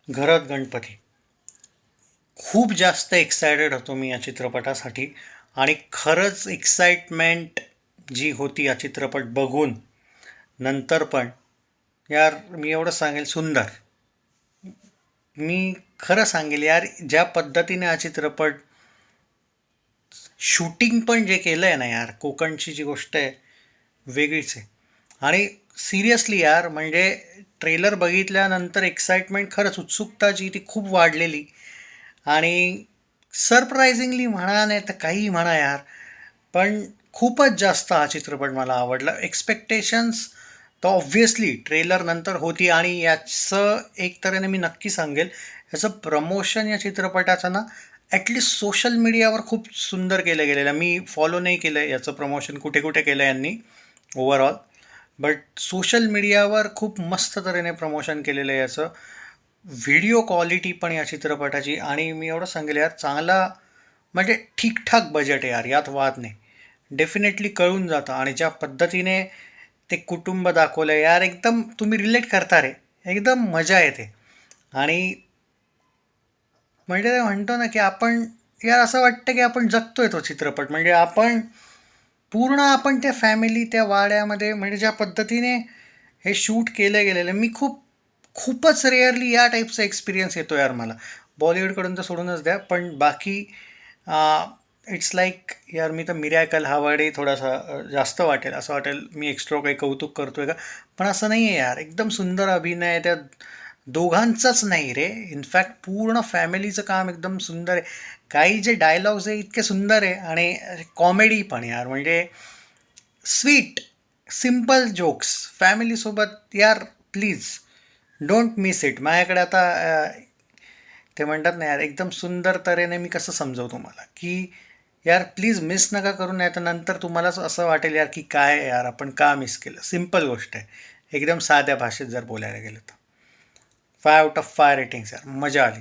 घरात गणपती. खूप जास्त एक्सायटेड होतो मी या चित्रपटासाठी आणि खरंच एक्साइटमेंट जी होती या चित्रपट बघून नंतर पण यार मी एवढं सांगेल सुंदर. मी खरं सांगेल यार ज्या पद्धतीने हा चित्रपट शूटिंग पण जे केलं आहे ना यार कोकणची जी गोष्ट आहे वेगळीच आहे. आणि सिरियसली यार म्हणजे ट्रेलर बघितल्यानंतर एक्साइटमेंट खरंच उत्सुकता जी ती खूप वाढलेली आणि सरप्रायझिंगली म्हणा नाही तर काहीही म्हणा यार पण खूपच जास्त हा चित्रपट मला आवडला. एक्सपेक्टेशन्स तर ऑब्व्हियसली ट्रेलर नंतर होती आणि याचं एक तऱ्हेने मी नक्की सांगेल याचं प्रमोशन या चित्रपटाचं ना ॲटलिस्ट सोशल मीडियावर खूप सुंदर केलं गेलेलं. मी फॉलो नाही केलं याचं प्रमोशन कुठे कुठे केलं यांनी ओव्हरऑल, बट सोशल मीडियावर खूप मस्त तऱ्हेने प्रमोशन केलेलं आहे याचं. व्हिडिओ क्वालिटी पण या चित्रपटाची आणि मी एवढं सांगेल यार चांगला म्हणजे ठीकठाक बजेट आहे यार, यात वाद नाही. डेफिनेटली कळून जातं आणि ज्या पद्धतीने ते कुटुंब दाखवलं आहे यार एकदम तुम्ही रिलेट करता रे, एकदम मजा येते. आणि म्हणजे ते म्हणतो ना की आपण यार असं वाटतं की आपण जगतोय तो चित्रपट म्हणजे आपण त्या फॅमिली त्या वाड्यामध्ये म्हणजे ज्या पद्धतीने हे शूट केलं गेलेलं मी खूपच रेअरली या टाईपचा एक्सपिरियन्स येतो यार मला. बॉलिवूडकडून तर सोडूनच द्या पण बाकी इट्स लाईक यार मी तर मिरॅकल हा वर्डही थोडासा जास्त वाटेल असं वाटेल मी एक्स्ट्रा काही कौतुक करतोय का, पण असं नाही आहे यार. एकदम सुंदर अभिनय आहे त्या दोघांचाच नाही रे, इनफॅक्ट पूर्ण फॅमिलीचं काम एकदम सुंदर आहे. काही जे डायलॉग्स आहे इतके सुंदर आहे आणि कॉमेडी पण यार म्हणजे स्वीट सिम्पल जोक्स फॅमिलीसोबत यार प्लीज डोंट मिस इट. माझ्याकडे आता ते म्हणतात ना यार एकदम सुंदर तऱ्हेने मी कसं समजावू तुम्हाला की यार प्लीज मिस नका करू नाही तर नंतर तुम्हालाच असं वाटेल यार की काय यार आपण का मिस केलं. सिम्पल गोष्ट आहे, एकदम साध्या भाषेत जर बोलायला गेलं तर 5 आउट ऑफ 5 रेटिंग्स यार, मजा आली.